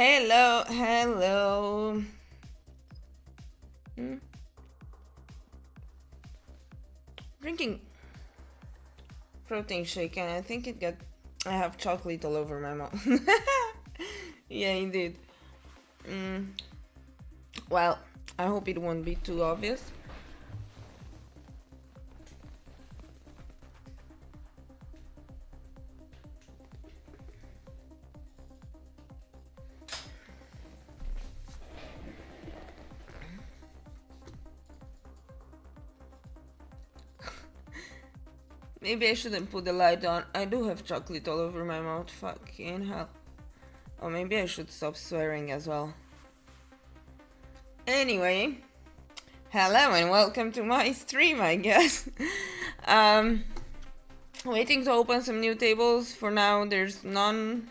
Hello, hello. Hmm? Drinking protein shake, and I think I have chocolate all over my mouth. Yeah, indeed. Mm, well, I hope it won't be too obvious. Maybe I shouldn't put the light on. I do have chocolate all over my mouth. Fucking hell. Or maybe I should stop swearing as well. Anyway, hello and welcome to my stream, I guess. um, Waiting to open some new tables. For now, there's none.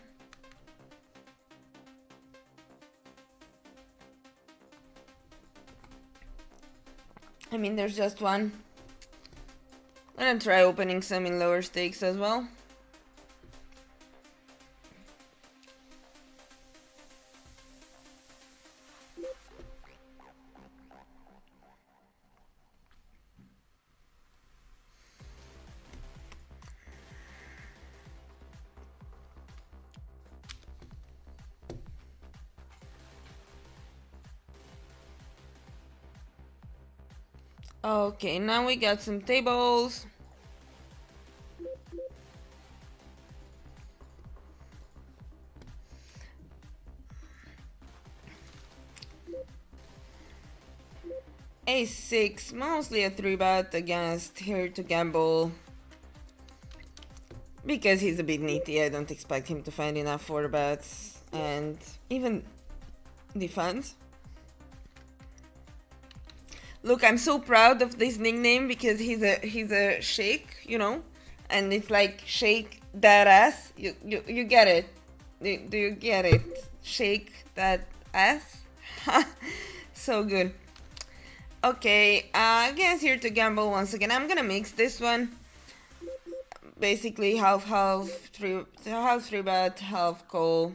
I mean, there's just one. I'm gonna try opening some in lower stakes as well. Okay, now we got some tables. A6, mostly a 3-bet against Here to Gamble. Because he's a bit nitty, I don't expect him to find enough 4-bets and even defend. Look, I'm so proud of this nickname because he's a shake, you know, and it's like shake that ass. You get it? Do you get it? Shake that ass. So good. Okay, against Here to Gamble once again. I'm gonna mix this one. Basically half 3-bet, half call.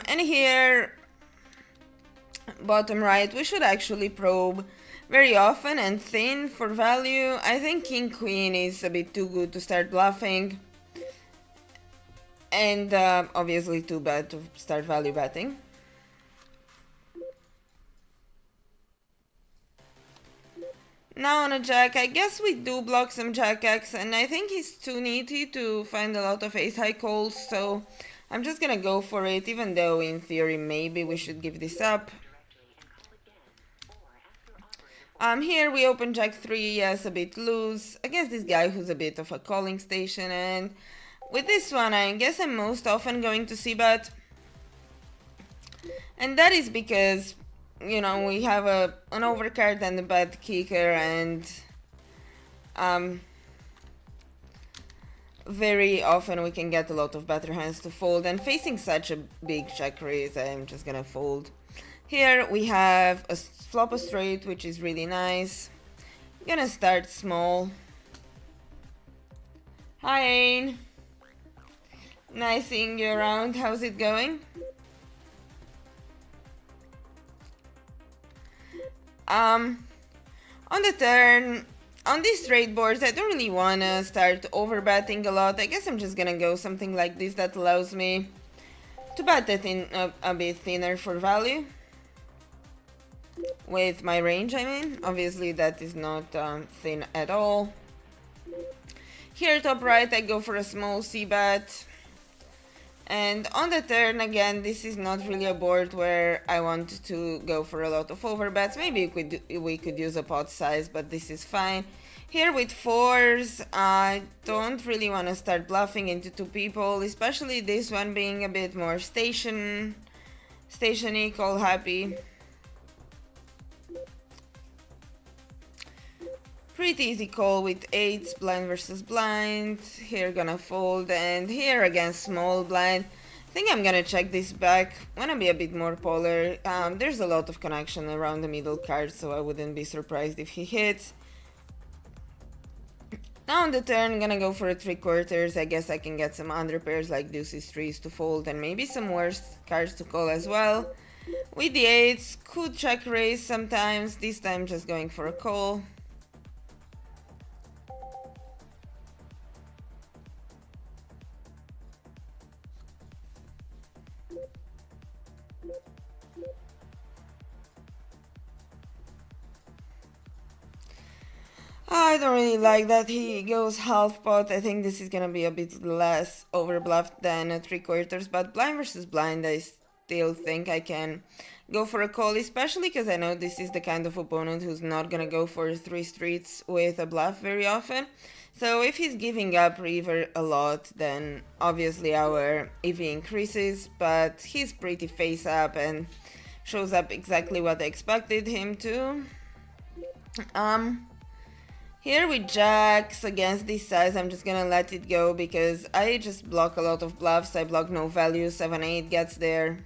And here, bottom right, we should actually probe very often and thin for value. I think King Queen is a bit too good to start bluffing. And obviously too bad to start value betting. Now on a jack, I guess we do block some jack X, and I think he's too needy to find a lot of ace high calls, so I'm just gonna go for it, even though in theory maybe we should give this up. Here we open jack 3, yes, a bit loose, against this guy who's a bit of a calling station, and with this one I guess I'm most often going to c-bet. And that is because, you know, we have an overcard and a bad kicker, and very often we can get a lot of better hands to fold, and facing such a big check raise, I'm just gonna fold. Here we have a flop a straight, which is really nice. I'm gonna start small. Hi Ain. Nice seeing you around. How's it going? On the turn, on these straight boards, I don't really wanna start overbetting a lot. I guess I'm just gonna go something like this that allows me to bet it in a bit thinner for value. With my range, I mean. Obviously that is not thin at all. Here top right, I go for a small c-bet. And on the turn, again, this is not really a board where I want to go for a lot of overbets. Maybe we could use a pot size, but this is fine. Here with 4s, I don't really want to start bluffing into 2 people, especially this one being a bit more stationy, call happy. Pretty easy call with 8s, blind versus blind. Here gonna fold, and here again small blind. I think I'm gonna check this back. Wanna be a bit more polar. There's a lot of connection around the middle card, so I wouldn't be surprised if he hits. Now on the turn, I'm gonna go for a 3/4. I guess I can get some under pairs like deuces, threes to fold, and maybe some worse cards to call as well. With the eights, could check raise sometimes. This time just going for a call. I don't really like that he goes half pot. I think this is gonna be a bit less overbluffed than a 3/4, but blind versus blind, I still think I can go for a call, especially because I know this is the kind of opponent who's not gonna go for 3 streets with a bluff very often. So if he's giving up river a lot, then obviously our EV increases, but he's pretty face up and shows up exactly what I expected him to. Here with jacks against this size, I'm just gonna let it go because I just block a lot of bluffs. I block no value, 7-8 gets there.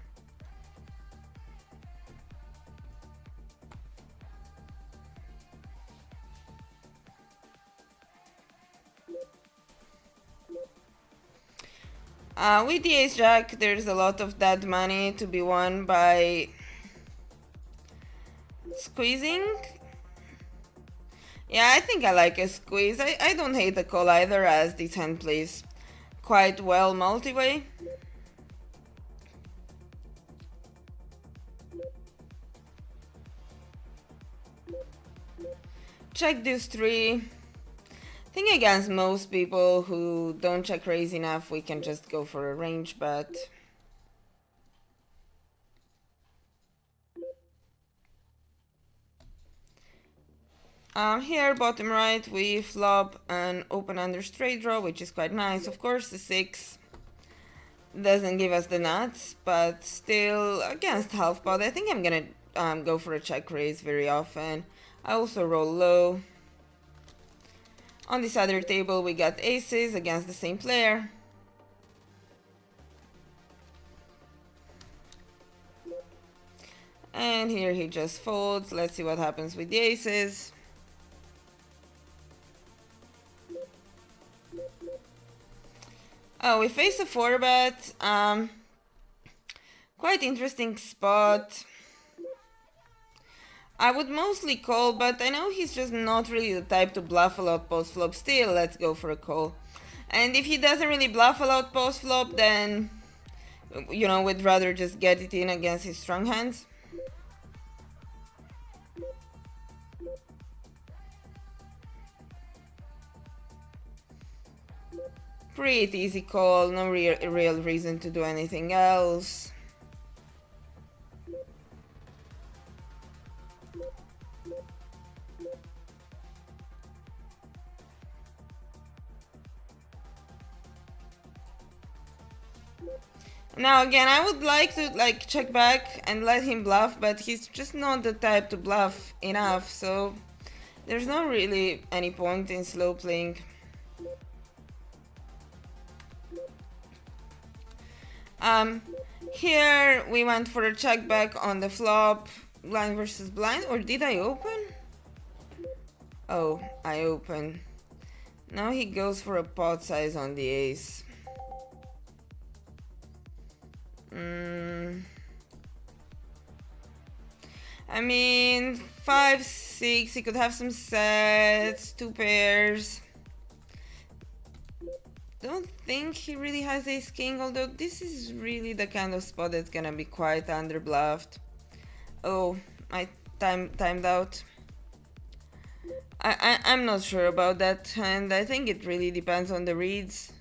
With the ace jack, there's a lot of dead money to be won by squeezing. Yeah, I think I like a squeeze. I don't hate the call either, as this hand plays quite well multi-way. Check deuce 3. I think against most people who don't check raise enough, we can just go for a range bet. Here, bottom right, we flop an open under straight draw, which is quite nice. Of course, the 6 doesn't give us the nuts, but still, against half pot, I think I'm gonna go for a check raise very often. I also roll low. On this other table, we got aces against the same player. And here he just folds. Let's see what happens with the aces. Oh, we face a 4-bet. Quite interesting spot. I would mostly call, but I know he's just not really the type to bluff a lot post-flop. Still, let's go for a call. And if he doesn't really bluff a lot post-flop, then, you know, we'd rather just get it in against his strong hands. Pretty easy call, no real reason to do anything else. Now again, I would like to check back and let him bluff, but he's just not the type to bluff enough, so there's not really any point in slow playing. Here we went for a check back on the flop, blind versus blind, or did I open? Oh, I open. Now he goes for a pot size on the ace. I mean, 5, 6, he could have some sets, 2 pairs. Don't think he really has ace king, although this is really the kind of spot that's gonna be quite underbluffed. Oh, I timed out. I'm not sure about that, and I think it really depends on the reads.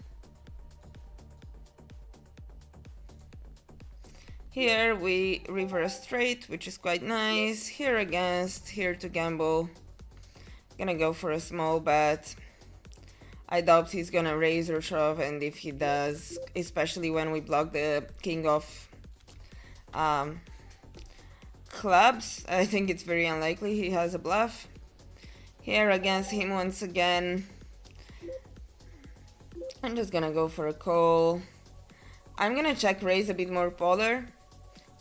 Here we reverse straight, which is quite nice. Here against, here to gamble. Gonna go for a small bet. I doubt he's gonna raise or shove, and if he does, especially when we block the king of clubs, I think it's very unlikely he has a bluff. Here against him once again, I'm just gonna go for a call. I'm gonna check raise a bit more polar.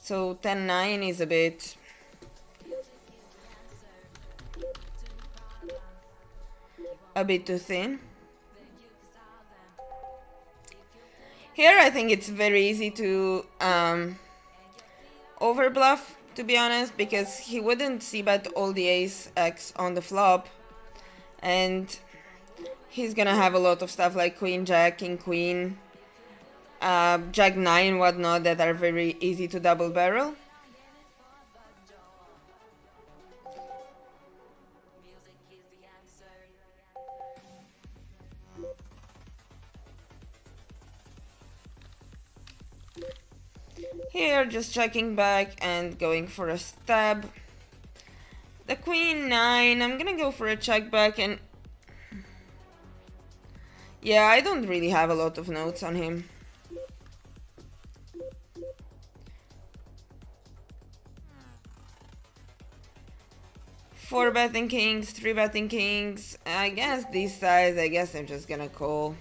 So 10-9 is a bit too thin. Here I think it's very easy to overbluff, to be honest, because he wouldn't c-bet all the ace x on the flop, and he's gonna have a lot of stuff like queen jack, king queen, jack 9, whatnot, that are very easy to double barrel. Here, just checking back and going for a stab. The queen 9, I'm gonna go for a check back, and yeah, I don't really have a lot of notes on him. Four betting kings, three betting kings. I guess these size, I guess I'm just gonna call.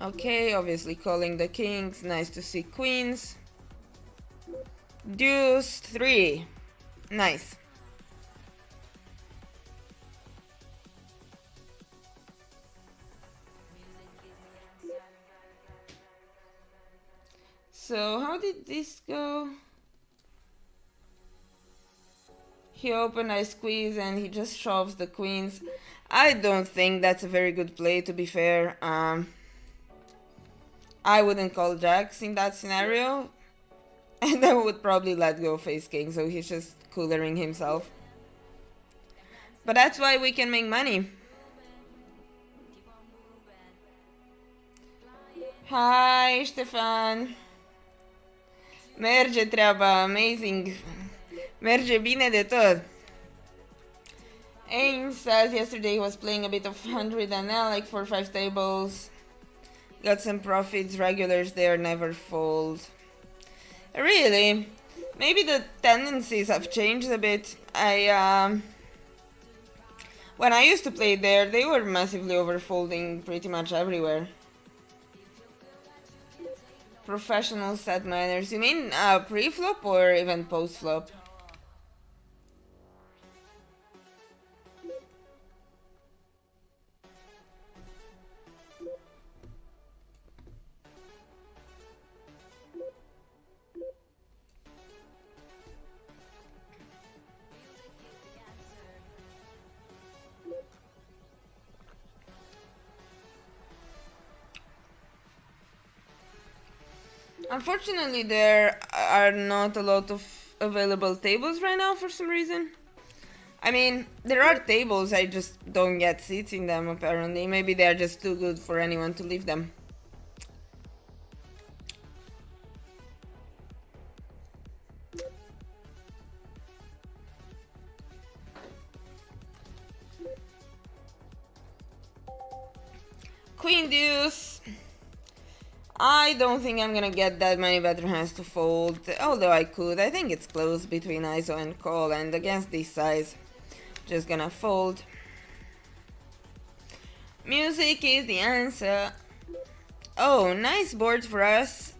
Okay, obviously calling the kings. Nice to see queens. Deuce 3. Nice. So how did this go? He opened, I squeeze, and he just shoves the queens. I don't think that's a very good play, to be fair. I wouldn't call jacks in that scenario. And I would probably let go of ace king, so he's just coolering himself. But that's why we can make money. Hi, Stefan. Merge treaba, amazing. Merge bine de tot. Aim says yesterday he was playing a bit of 100 NL, like 4-5 tables. Got some profits, regulars there never fold. Really? Maybe the tendencies have changed a bit. When I used to play there, they were massively overfolding pretty much everywhere. Professional set manners. You mean pre-flop or even post-flop? Unfortunately, there are not a lot of available tables right now for some reason. I mean, there are tables, I just don't get seats in them apparently. Maybe they're just too good for anyone to leave them. Queen deuce. I don't think I'm gonna get that many better hands to fold, although I could. I think it's close between ISO and call, and against this size, just gonna fold. Music is the answer. Oh, nice board for us.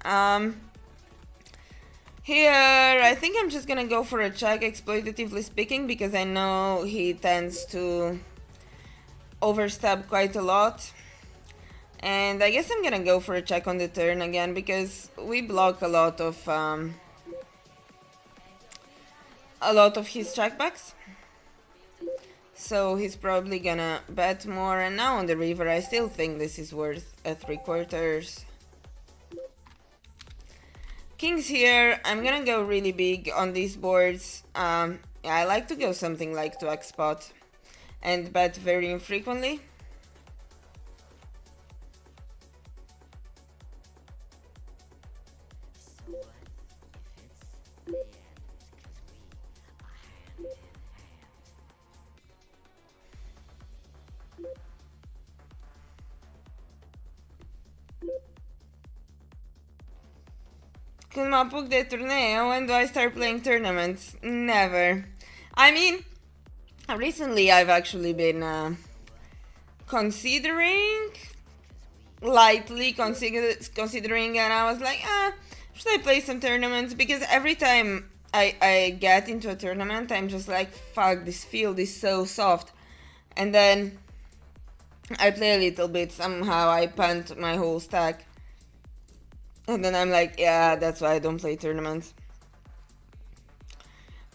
Here, I think I'm just gonna go for a check, exploitatively speaking, because I know he tends to overstep quite a lot. And I guess I'm gonna go for a check on the turn again, because we block a lot of his checkbacks. So he's probably gonna bet more, and now on the river I still think this is worth a 3/4. Kings here, I'm gonna go really big on these boards. Yeah, I like to go something like 2x spot and bet very infrequently. ma puc de torneo, when do I start playing tournaments? Never. I mean, recently I've actually been considering, lightly considering, and I was like, should I play some tournaments? Because every time I get into a tournament, I'm just like, fuck, this field is so soft. And then I play a little bit, somehow I punt my whole stack. And then I'm like, yeah, that's why I don't play tournaments.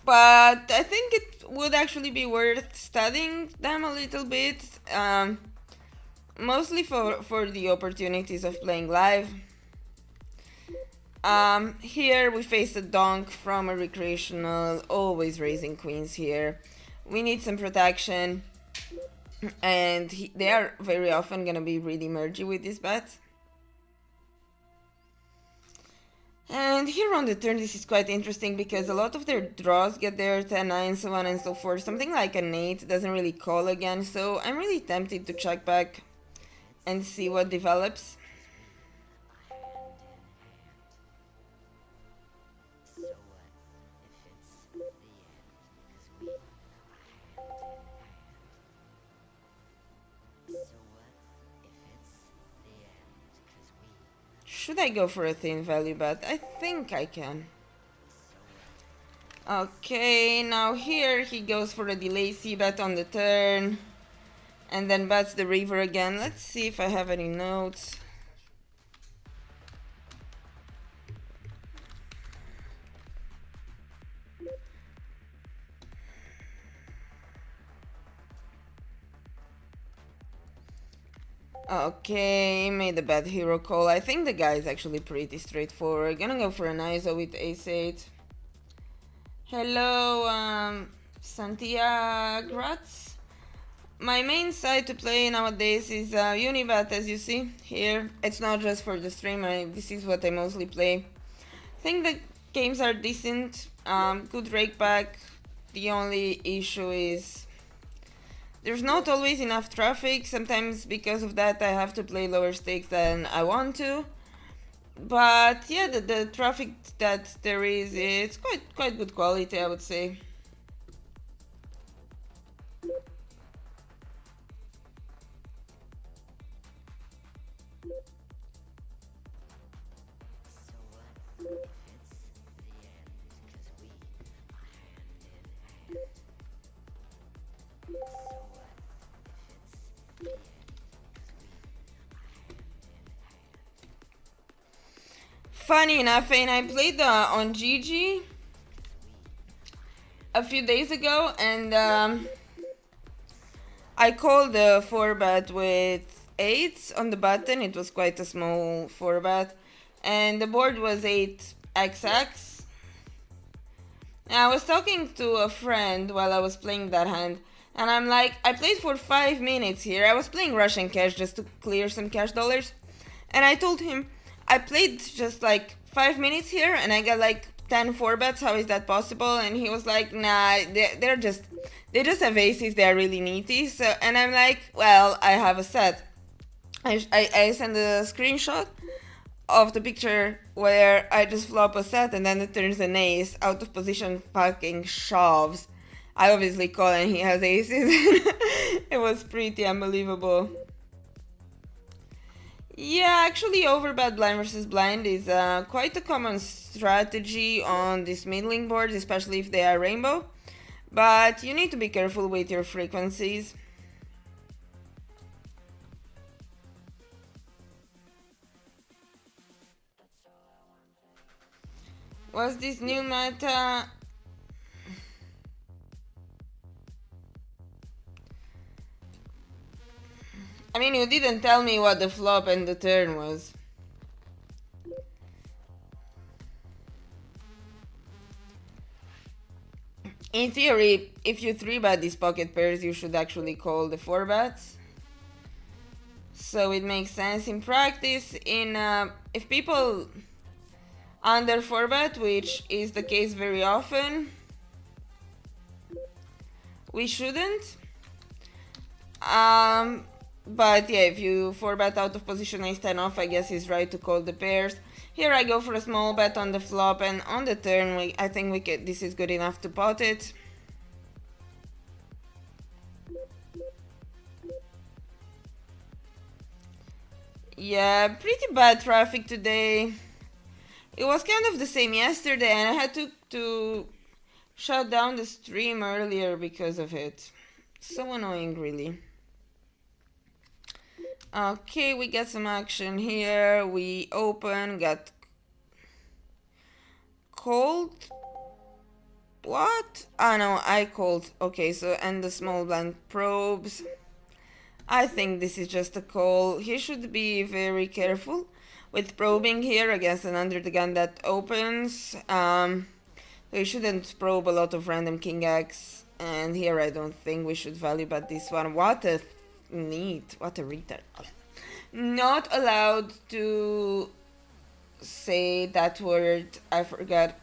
But I think it would actually be worth studying them a little bit. Mostly for the opportunities of playing live. Here we face a donk from a recreational, always raising queens here. We need some protection, and they are very often gonna be really mergy with these bets. And here on the turn, this is quite interesting because a lot of their draws get there 10-9, so on and so forth. Something like an 8 doesn't really call again, so I'm really tempted to check back and see what develops. Should I go for a thin value bet? I think I can. Okay, now here he goes for a delay c-bet on the turn. And then bets the river again. Let's see if I have any notes. Okay, made a bad hero call. I think the guy is actually pretty straightforward. Gonna go for an ISO with ace-8. Hello, Santiagrats. My main side to play nowadays is Unibet, as you see here. It's not just for the stream, this is what I mostly play. I think the games are decent, good rakeback. The only issue is there's not always enough traffic. Sometimes because of that I have to play lower stakes than I want to. But yeah, the traffic that there is, it's quite good quality, I would say. Funny enough, and I played on GG a few days ago, and I called the 4-bet with 8s on the button. It was quite a small 4-bet, and the board was 8xx. And I was talking to a friend while I was playing that hand, and I'm like, I played for 5 minutes here. I was playing Russian cash just to clear some cash dollars, and I told him, I played just like 5 minutes here and I got like 10 4-bets. How is that possible? And he was like, nah, they just have aces. They are really neaty. So, and I'm like, well, I have a set. I send a screenshot of the picture where I just flop a set and then it turns an ace. Out of position fucking shoves. I obviously call and he has aces. It was pretty unbelievable. Yeah, actually overbet blind versus blind is quite a common strategy on these middling boards, especially if they are rainbow. But you need to be careful with your frequencies. What's this new meta? I mean, you didn't tell me what the flop and the turn was. In theory, if you 3-bet these pocket pairs, you should actually call the 4-bets. So it makes sense. In practice, if people under 4-bet, which is the case very often, we shouldn't. But yeah, if you 4-bet out of position ace 10 off, I guess it's right to call the pairs. Here I go for a small bet on the flop, and on the turn I think this is good enough to pot it. Yeah, pretty bad traffic today. It was kind of the same yesterday, and I had to shut down the stream earlier because of it. So annoying, really. Okay, we get some action here. We open, got called. What? Ah, no, I called. Okay, so, and the small blind probes. I think this is just a call. He should be very careful with probing here against an under the gun that opens. We shouldn't probe a lot of random king X. And here I don't think we should value bet this one. What a neat, what a retard. Not allowed to say that word. I forgot.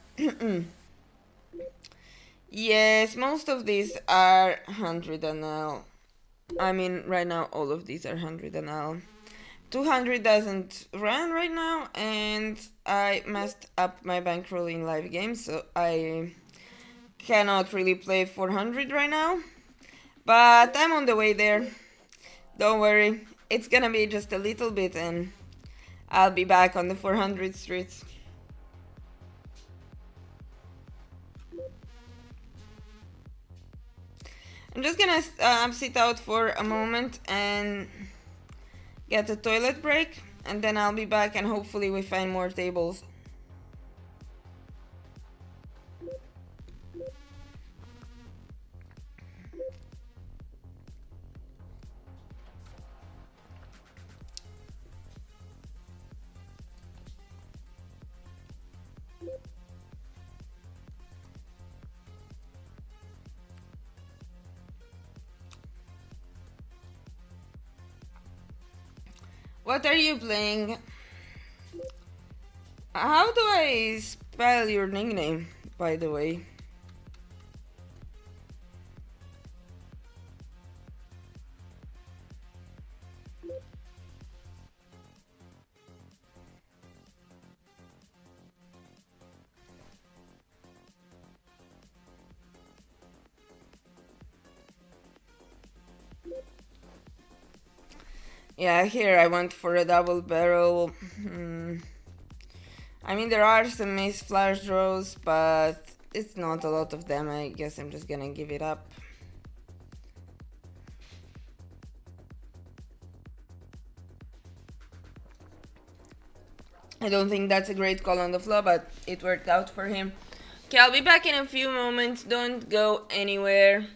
Yes, most of these are 100 NL. I mean, right now all of these are 100 NL. 200 doesn't run right now, and I messed up my bankroll in live games, so I cannot really play 400 right now. But I'm on the way there. Don't worry, it's gonna be just a little bit and I'll be back on the 400 streets. I'm just gonna sit out for a moment and get a toilet break, and then I'll be back and hopefully we find more tables. What are you playing? How do I spell your nickname, by the way? Yeah, here I went for a double barrel. I mean, there are some ace flash draws, but it's not a lot of them. I guess I'm just gonna give it up. I don't think that's a great call on the flop, but it worked out for him. Okay, I'll be back in a few moments. Don't go anywhere.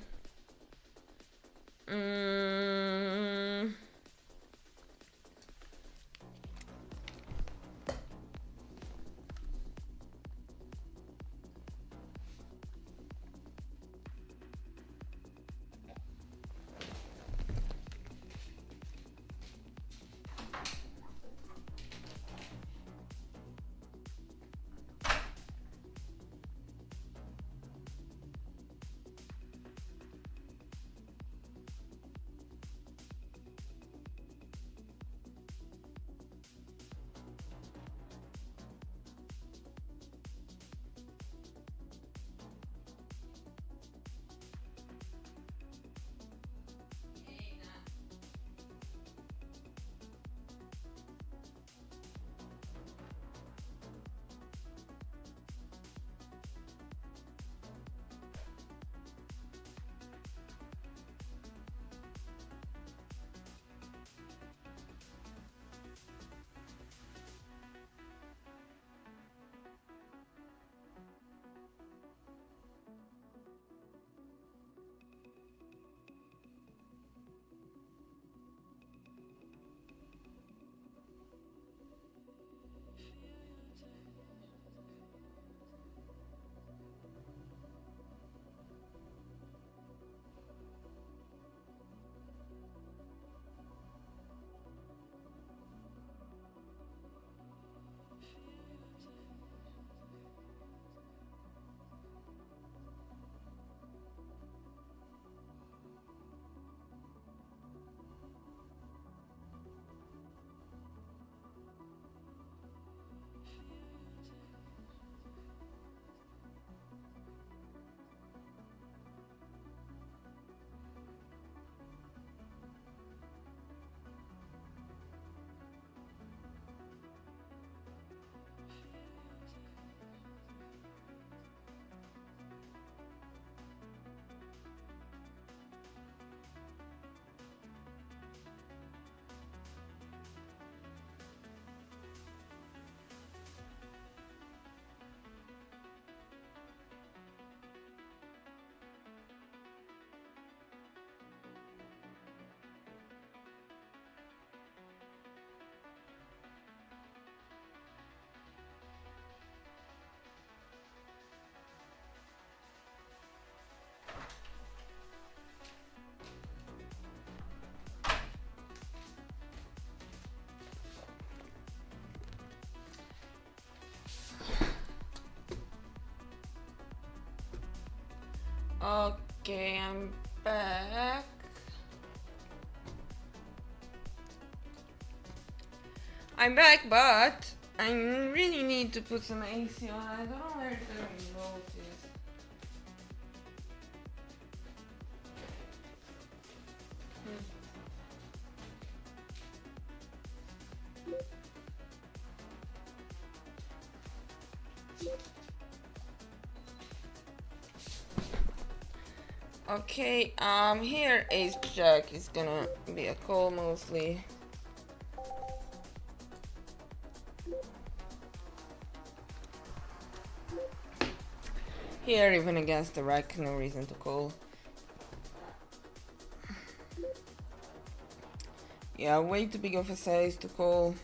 Okay, I'm back. I'm back, but I really need to put some AC on. I don't know where the remote is. Okay, here Ace Jack is gonna be a call mostly. Here, even against the rack, no reason to call. Yeah, way too big of a size to call.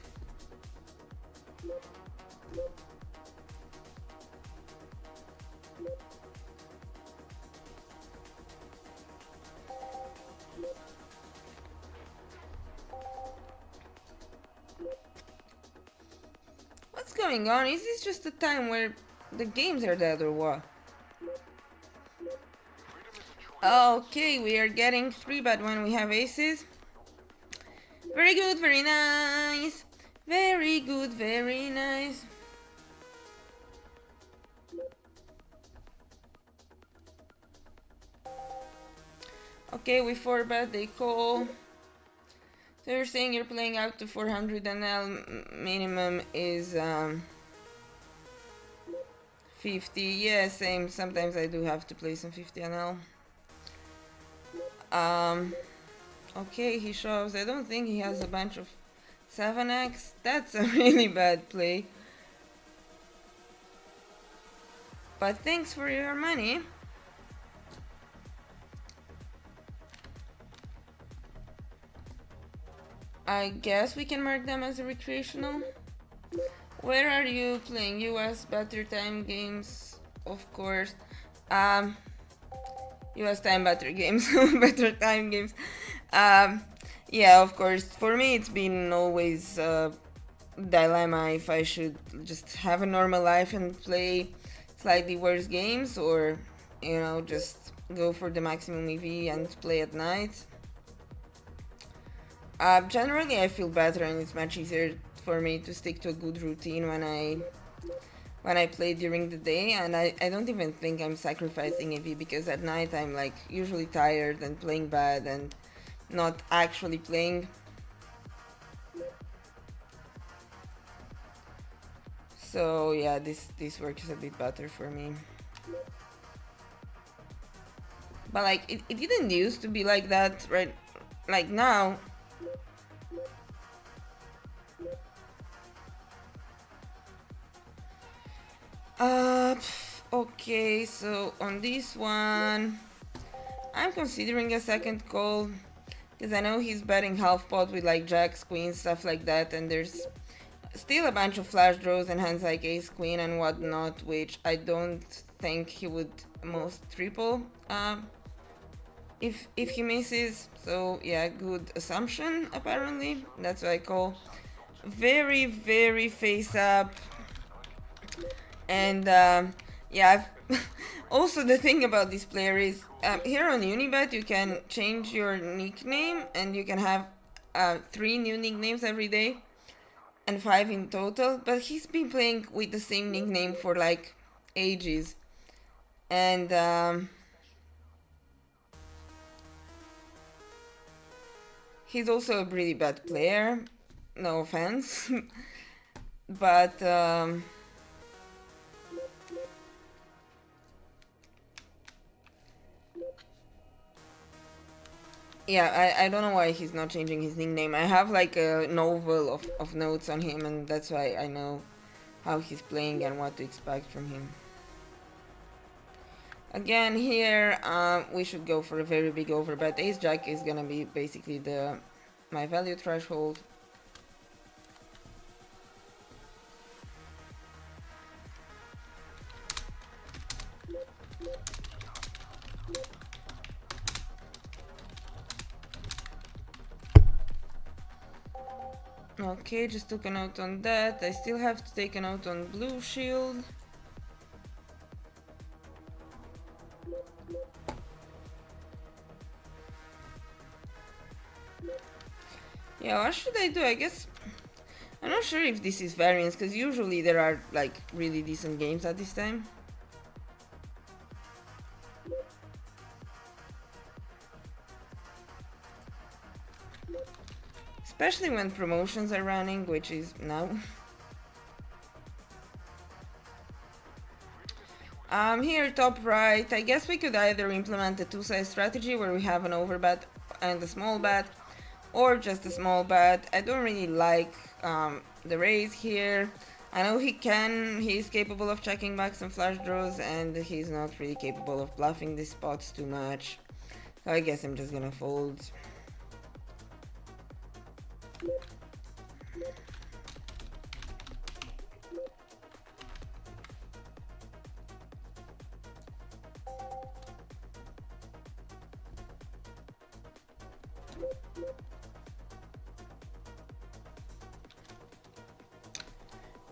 What's going on? Is this just a time where the games are dead or what? Okay, we are getting 3-bet when we have aces. Very good, very nice. Very good, very nice. Okay, we 4-bet, they call. So you're saying you're playing out to 400 NL, minimum is 50. Yeah, same. Sometimes I do have to play some 50 NL. Okay, he shoves. I don't think he has a bunch of 7x. That's a really bad play. But thanks for your money. I guess we can mark them as a recreational. Where are you playing? US Better Time Games, of course. US Time Better Games, Better Time Games. Yeah, of course. For me, it's been always a dilemma if I should just have a normal life and play slightly worse games, or just go for the maximum EV and play at night. Generally, I feel better, and it's much easier for me to stick to a good routine when I play during the day, and I don't even think I'm sacrificing EV, because at night I'm like usually tired and playing bad and not actually playing. So yeah, this works a bit better for me. But like it didn't used to be like that, right? Like now. Okay, so on this one, I'm considering a second call, because I know he's betting half pot with like jacks, queens, stuff like that, and there's still a bunch of flash draws and hands like ace, queen, and whatnot, which I don't think he would most triple if he misses. So yeah, good assumption apparently. That's what I call. Very, very face up. And yeah, also the thing about this player is here on Unibet you can change your nickname, and you can have 3 new nicknames every day and 5 in total, but he's been playing with the same nickname for like ages, and he's also a really bad player, no offense. But yeah, I don't know why he's not changing his nickname. I have like a novel of notes on him, and that's why I know how he's playing and what to expect from him. Again, here we should go for a very big overbet. Ace Jack is gonna be basically my value threshold. Okay, just took a note on that. I still have to take a note on blue shield. Yeah, what should I do? I guess I'm not sure if this is variance, because usually there are like really decent games at this time. Especially when promotions are running, which is now. Here top right, I guess we could either implement a two-side strategy where we have an overbet and a small bet, or just a small bet. I don't really like the raise here. I know he's capable of checking back some flash draws, and he's not really capable of bluffing these spots too much. So I guess I'm just gonna fold.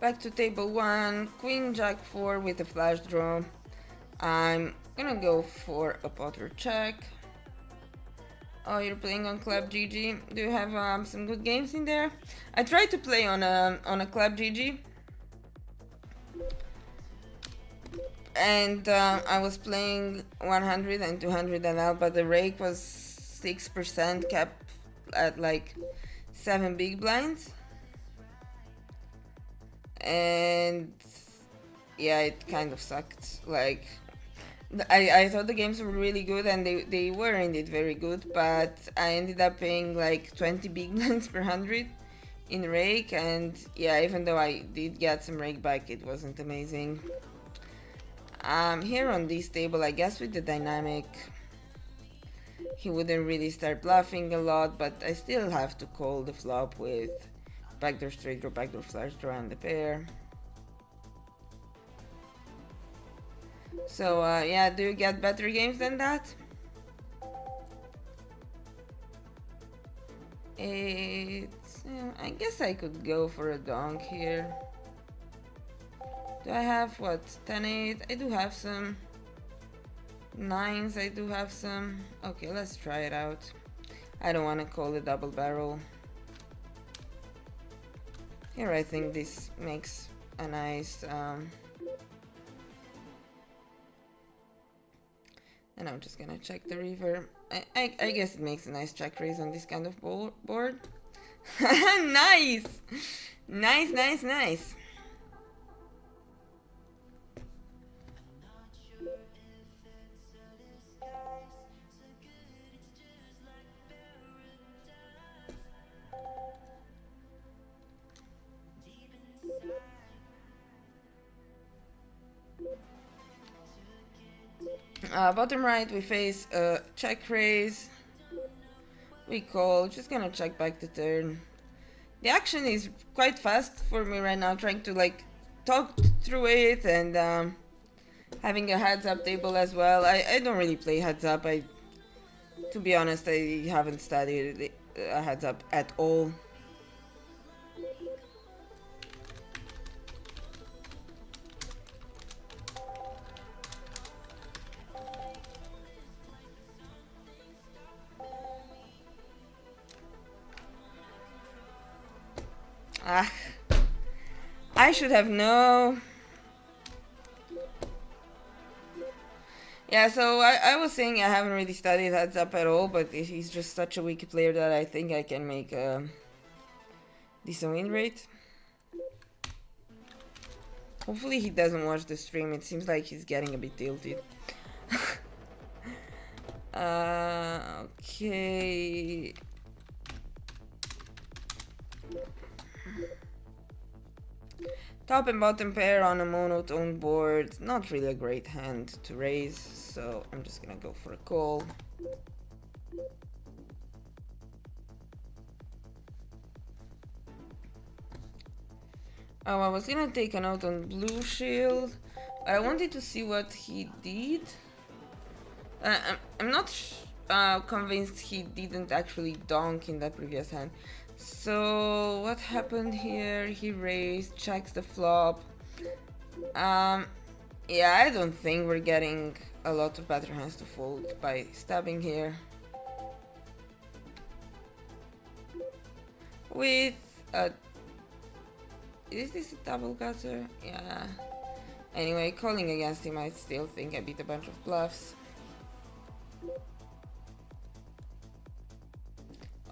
Back to table 1, Queen Jack 4 with a flash draw. I'm gonna go for a Potter check. Oh, you're playing on Club GG. Do you have some good games in there? I tried to play on a Club GG, and I was playing 100 and 200 NL, but the rake was 6% kept at like 7 big blinds. And yeah, it kind of sucked. Like, I thought the games were really good, and they were indeed very good, but I ended up paying like 20 big blinds per 100 in rake, and yeah, even though I did get some rake back, it wasn't amazing. Here on this table, I guess with the dynamic, he wouldn't really start bluffing a lot, but I still have to call the flop with backdoor straight draw, backdoor flush draw, and the pair. So yeah, do you get better games than that? I guess I could go for a donk here. Do I have what? 10-8? I do have some 9s, I do have some. Okay, let's try it out. I don't want to call a double barrel. Here I think this makes a nice and I'm just gonna check the river. I guess it makes a nice check raise on this kind of board. Nice! Nice, nice, nice. Bottom right, we face a check raise. We call, just gonna check back the turn. The action is quite fast for me right now, trying to like talk through it and having a heads up table as well. I don't really play heads up. To be honest, I haven't studied heads up at all. Ah, I should have known. Yeah, so I was saying I haven't really studied heads up at all, but he's just such a weak player that I think I can make a decent win rate. Hopefully he doesn't watch the stream, it seems like he's getting a bit tilted. Okay. Top and bottom pair on a monotone board. Not really a great hand to raise, so I'm just gonna go for a call. Oh, I was gonna take a note on blue shield. I wanted to see what he did. I'm not convinced he didn't actually donk in that previous hand. So what happened here? He raised, checks the flop. Yeah, I don't think we're getting a lot of better hands to fold by stabbing here. with a... Is this a double gutter? Yeah. Anyway, calling against him, I still think I beat a bunch of bluffs.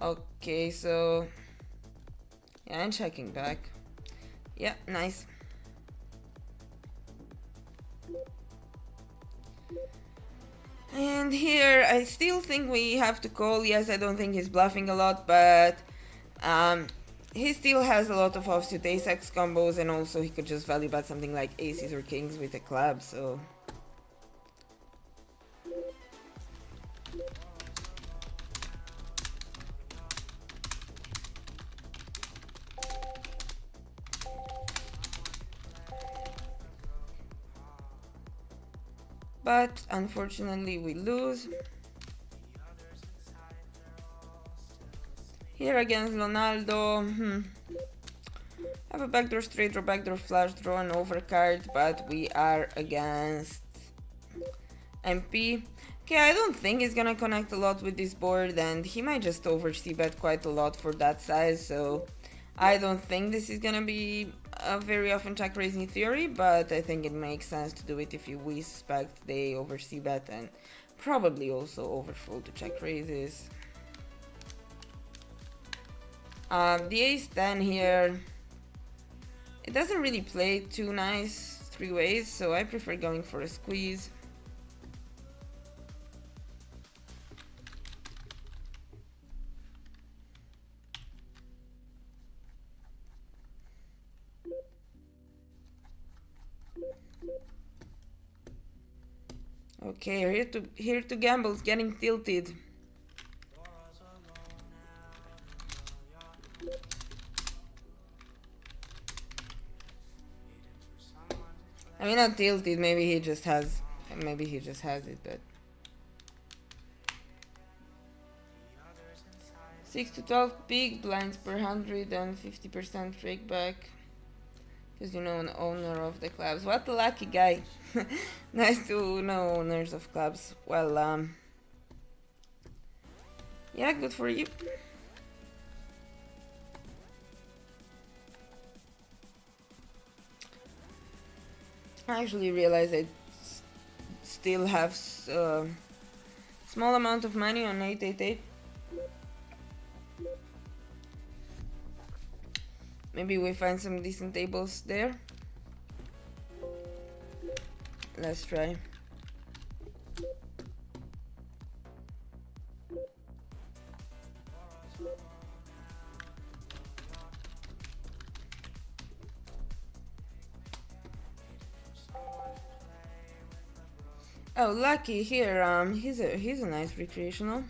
Okay, so... Yeah, I'm checking back. Yeah, nice. And here, I still think we have to call. Yes, I don't think he's bluffing a lot, but he still has a lot of offsuit ace-x combos, and also he could just value bet something like aces or kings with a club, so... But unfortunately we lose. Here against Ronaldo, have a backdoor straight draw, backdoor flush draw, an overcard, but we are against MP. Okay, I don't think he's gonna connect a lot with this board, and he might just over c-bet quite a lot for that size, so I don't think this is gonna be a very often check raising theory, but I think it makes sense to do it if we suspect they over c-bet and probably also overfold to check raises. The ace-10 here, it doesn't really play too nice three ways, so I prefer going for a squeeze. Okay, here to gamble's getting tilted. I mean, not tilted, maybe he just has it, but 6 to 12 big blinds per 100 and 50% rake back. Because you know, an owner of the clubs. What a lucky guy. Nice to know owners of clubs. Well, yeah, good for you. I actually realized I still have small amount of money on 888. Maybe we find some decent tables there. Let's try. Oh, lucky here. He's a nice recreational.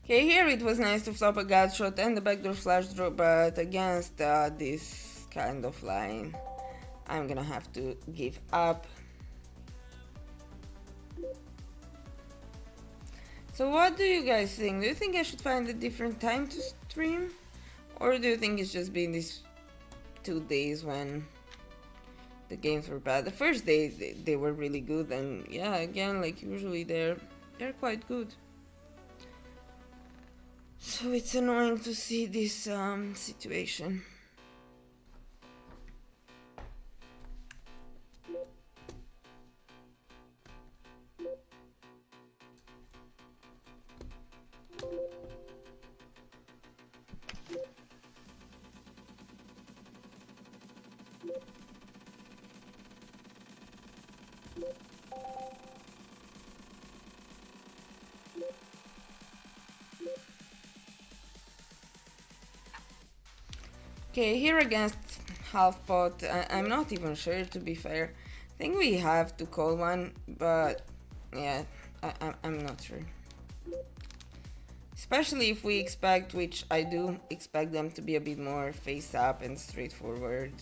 Okay, here it was nice to flop a gut shot and the backdoor flush draw, but against this kind of line, I'm gonna have to give up. So what do you guys think? Do you think I should find a different time to stream? Or do you think it's just been these 2 days when the games were bad? The first day they were really good, and yeah, again, like usually they're quite good. So it's annoying to see this situation. Okay, here against half pot, I'm not even sure, to be fair. I think we have to call one, but yeah, I'm not sure. Especially if we expect, which I do expect them to be a bit more face up and straightforward.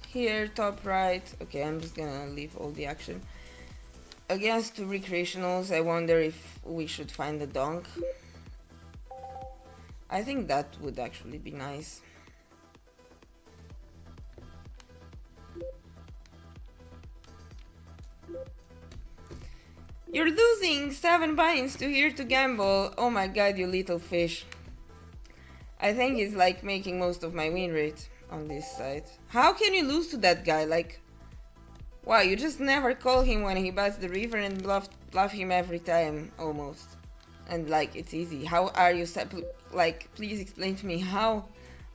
Here top right, okay, I'm just gonna leave all the action. Against two recreationals, I wonder if we should find a donk. I think that would actually be nice. You're losing 7 buy-ins to Here to Gamble. Oh my god, you little fish. I think he's like making most of my win rate on this side. How can you lose to that guy? Like, wow, you just never call him when he bats the river and bluff him every time, almost. And like, it's easy. How are you, like, please explain to me, how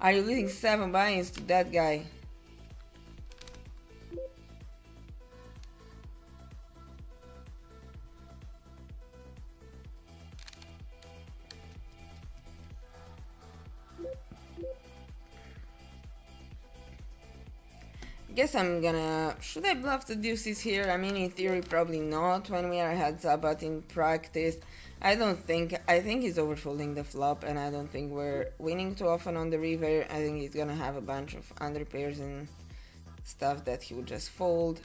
are you losing 7 buy-ins to that guy? Guess I'm gonna... Should I bluff the deuces here? I mean, in theory, probably not when we are heads up, but in practice, I don't think... I think he's overfolding the flop, and I don't think we're winning too often on the river. I think he's gonna have a bunch of under pairs and stuff that he would just fold.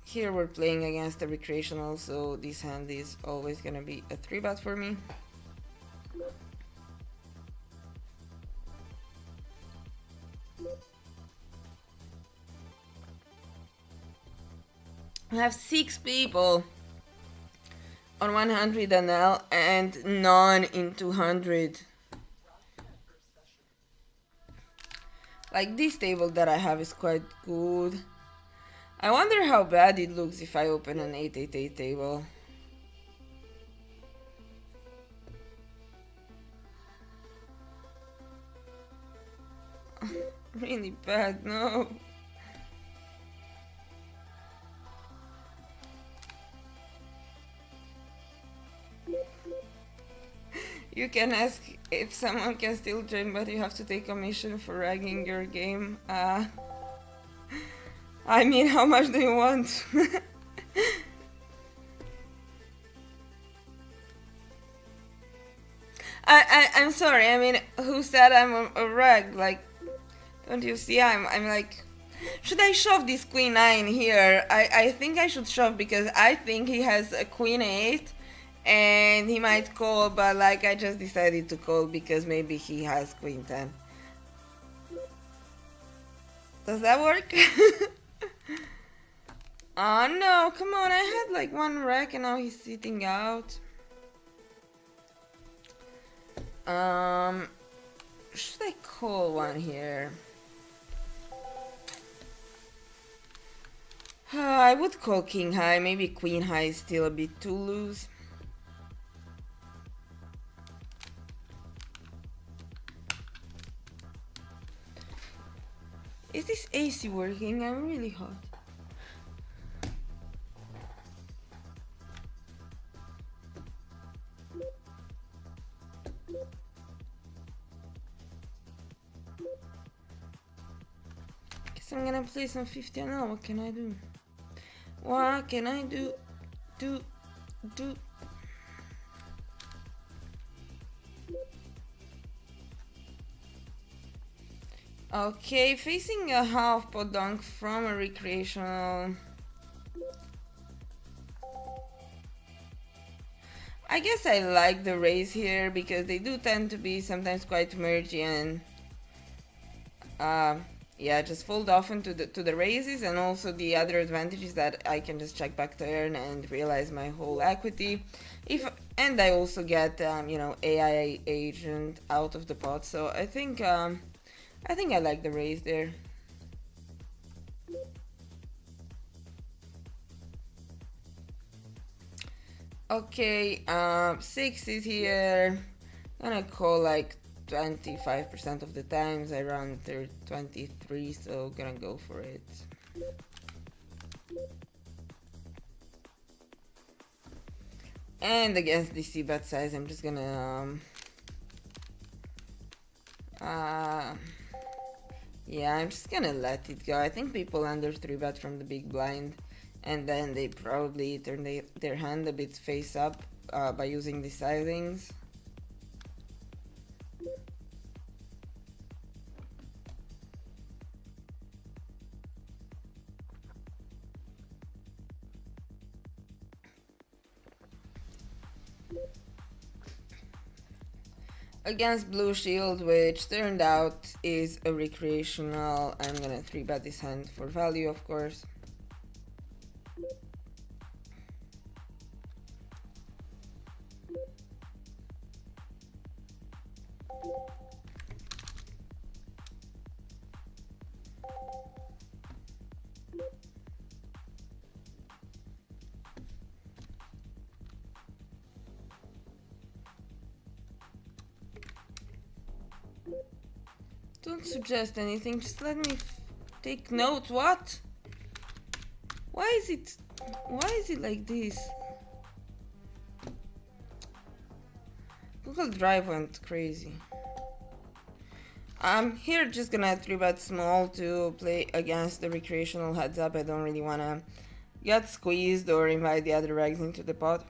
Here we're playing against a recreational, so this hand is always gonna be a 3-bet for me. I have 6 people on 100 NL and none in 200. Like, this table that I have is quite good. I wonder how bad it looks if I open an 888 table. Really bad, no. You can ask if someone can still join, but you have to take commission for ragging your game. I mean, how much do you want? I'm sorry, I mean, who said I'm a rag? Like, don't you see, I'm like... Should I shove this queen 9 here? I think I should shove because I think he has a queen 8 and he might call, but like I just decided to call because maybe he has queen 10. Does that work? Oh no, come on, I had like one rack and now he's sitting out. Should I call one here? I would call king high, maybe queen high is still a bit too loose. Is this AC working? I'm really hot. Guess I'm gonna play some 50 now. What can I do? What can I do? Do. Okay, facing a half pot dunk from a recreational. I guess I like the raise here because they do tend to be sometimes quite mergy and yeah, just fold often to the raises, and also the other advantage is that I can just check back turn and realize my whole equity. And I also get you know, AI agent out of the pot, so I think I like the raise there. Okay, 6 is here. I'm gonna call like 25% of the times. I run 23, so gonna go for it. And against the c-bet size, I'm just gonna yeah, I'm just gonna let it go. I think people under 3-bet from the big blind, and then they probably turn their hand a bit face up by using the sizings. Against Blue Shield, which turned out is a recreational. I'm gonna 3-bet this hand for value, of course. Don't suggest anything, just let me take notes. What? Why is it like this? Google Drive went crazy. I'm here just gonna 3-bet small to play against the recreational heads up. I don't really wanna get squeezed or invite the other regs into the pot.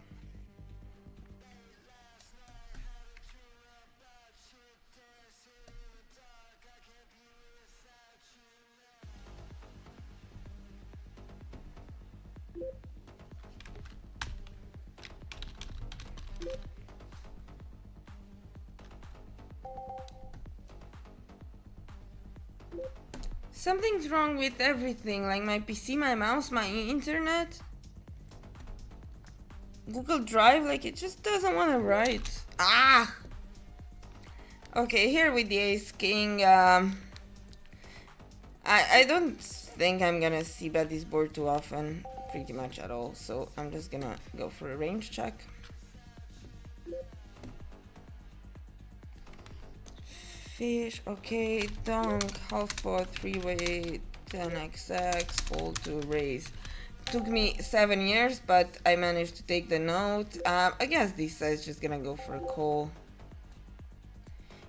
Something's wrong with everything, like my PC, my mouse, my internet. Google Drive, like it just doesn't want to write. Ah! Okay, here with the Ace King, I don't think I'm gonna see bet this board too often, pretty much at all, so I'm just gonna go for a range check. Fish, okay, donk, half pot, 3-way, 10xx, fold to raise. Took me 7 years, but I managed to take the note. I guess this side's just gonna go for a call.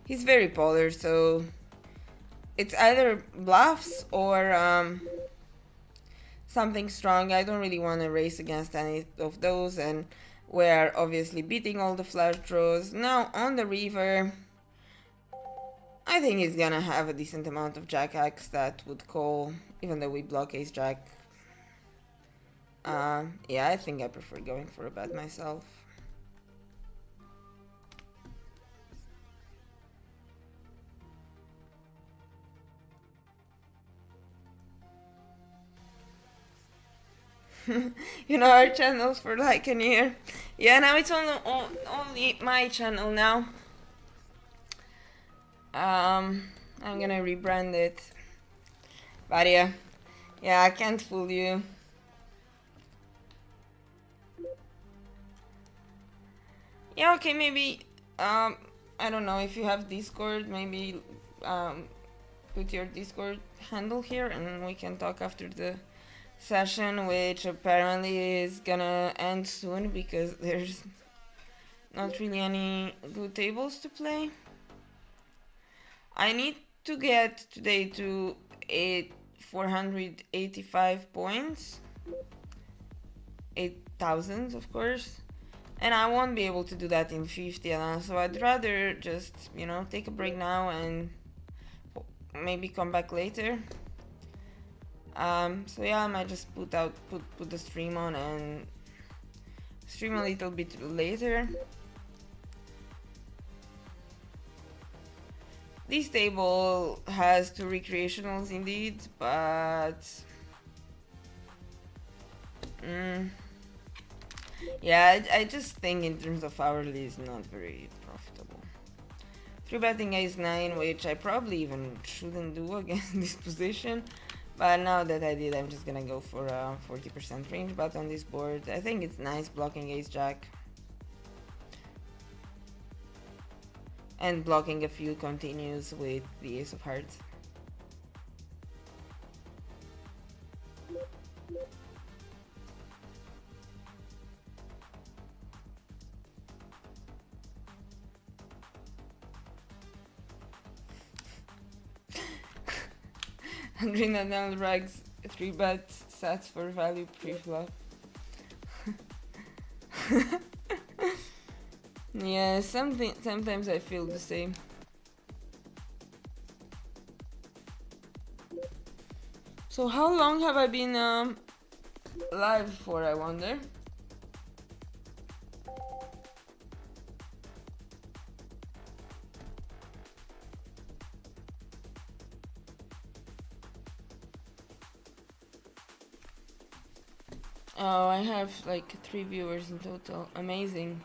He's very polar, so it's either bluffs or something strong. I don't really want to race against any of those, and we're obviously beating all the flush draws. Now on the river, I think he's gonna have a decent amount of Jack X that would call, even though we block Ace Jack. Yeah, I think I prefer going for a bet myself. You know our channels for like a year. Yeah, now it's only my channel now. I'm gonna rebrand it. But yeah, I can't fool you. Yeah, okay, maybe, I don't know, if you have Discord, maybe, put your Discord handle here and we can talk after the session, which apparently is gonna end soon because there's not really any good tables to play. I need to get today to 485 points. 8,000, of course. And I won't be able to do that in 50, so I'd rather just, you know, take a break now and maybe come back later. So yeah, I might just put the stream on and stream a little bit later. This table has 2 recreationals indeed, but yeah, I just think in terms of hourly is not very profitable. 3-betting Ace 9, which I probably even shouldn't do against this position, but now that I did, I'm just gonna go for a 40% range bet on this board. I think it's nice blocking Ace Jack and blocking a few continues with the Ace of Hearts. Adrenal rags 3-bet sets for value pre-flop. Yeah, sometimes I feel the same. So how long have I been live for, I wonder? Oh, I have like 3 viewers in total. Amazing.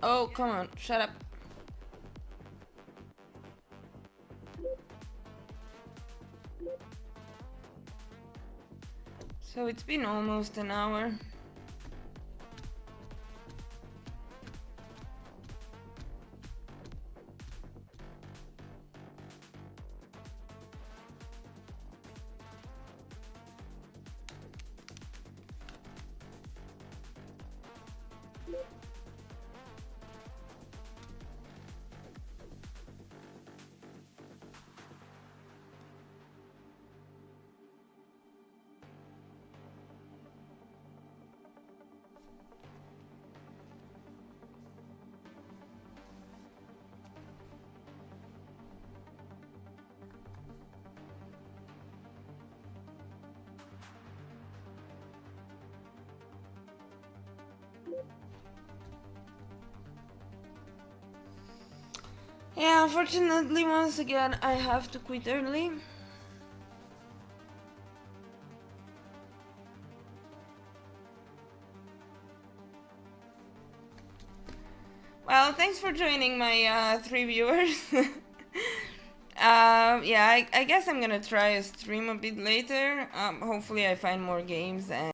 Oh, come on, shut up. So it's been almost an hour. Yeah, unfortunately, once again, I have to quit early. Well, thanks for joining my 3 viewers. Yeah, I guess I'm gonna try a stream a bit later. Hopefully I find more games and